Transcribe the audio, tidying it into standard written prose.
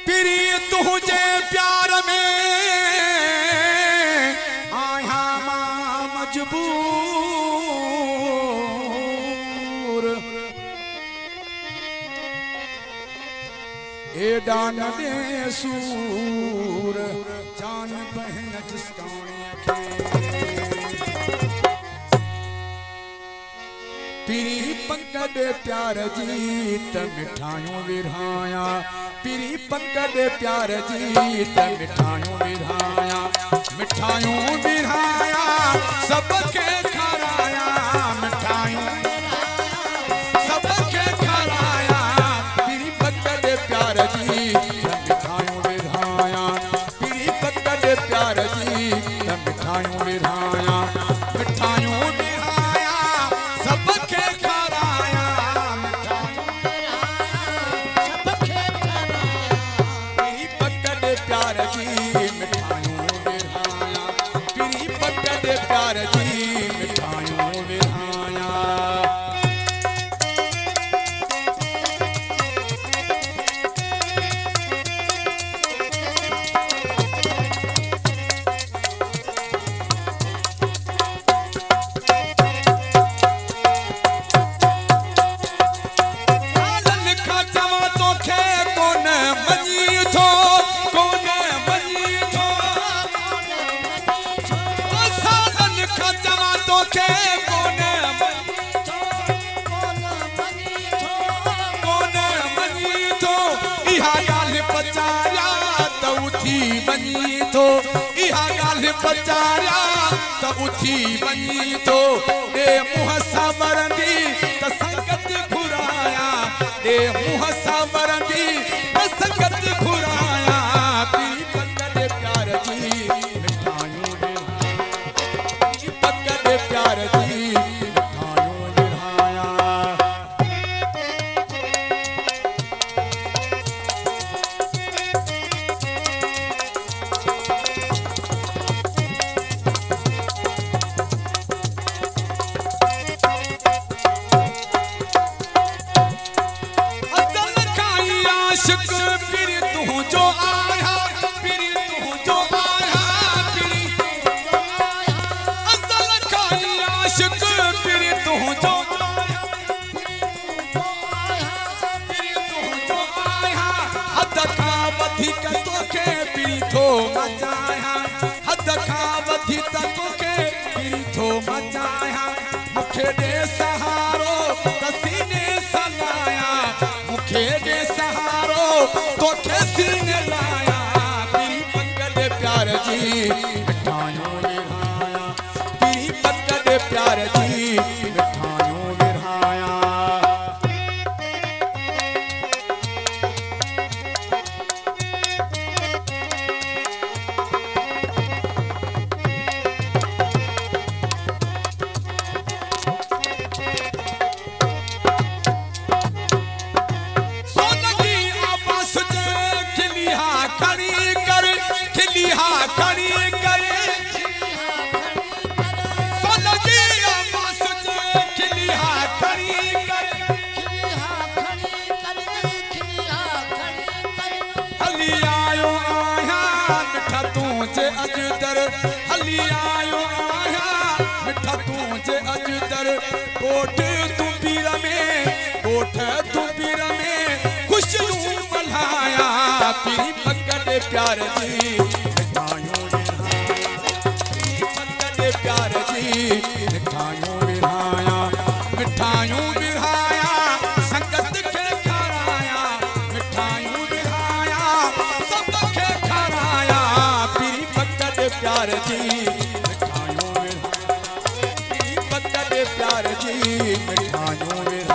पिरी तुझे प्यार में आया मां मजबूर एडा न दे सूर जान बहन जिस्ताने के पिरी पंकज प्यार जीत मिठाइयों विरहाया पिरी पंकज प्यार जीत मिठाइयों विरहाया मिठाइयों विरहाया सबके खराया मिठाइयों सबके खराया पिरी पंकज प्यार जीत मिठाइयों विरहाया पिरी पंकज प्यार जीत मिठाइयों विरहाया मिठाइयों विरहाया सबके खराया पिरी पंकज प्यार जी मिठाइयों विरहाया पिरी पंकज प्यार जी मिठाइयों विरहाया बनी तो इहा गाल पचारिया त उठी बनी तो दे मुंह सावरंदी त संगत घुराया दे मुंह सावरंदी त संगत घुराया पिरी पंकज प्यार जी मिठाइयों पिरी पंकज प्यार जी मिठाइयों विरहाया पिरी तू जो आया पिरी तू जो आया पिरी असल खाई आशिक पिरी तू जो आया पिरी तू जो आया हद का वधिक तोखे पिरी थो मचाया हद का वधिक तोखे पिरी थो मचाया मुखे दे सहारो तसीने सलाया मुखे दे सहारो तो कैसी ने लाया पिरी पंकज प्यार जी मिठाइयों विरहाया पिरी पंकज प्यार जी मिठाइयों विरहाया खड़ी करे सोलगी आवास जे खिलिया खड़ी करे हली आयो आया मिठा तुझे अजदर हली आयो आया मिठा तुझे अजदर कोठ तू पीर में कोठ तू पीर में खुशियों मल्हाया पिरी पंकज प्यार जी प्यार जी मिठाइयों विरहाया मिठाइयों विरहाया संगत के खराया मिठाइयों विरहाया सबके खराया पिरी पंकज प्यार जी मिठाइयों विरहाया पिरी पंकज प्यार जी मिठाइयों विरहाया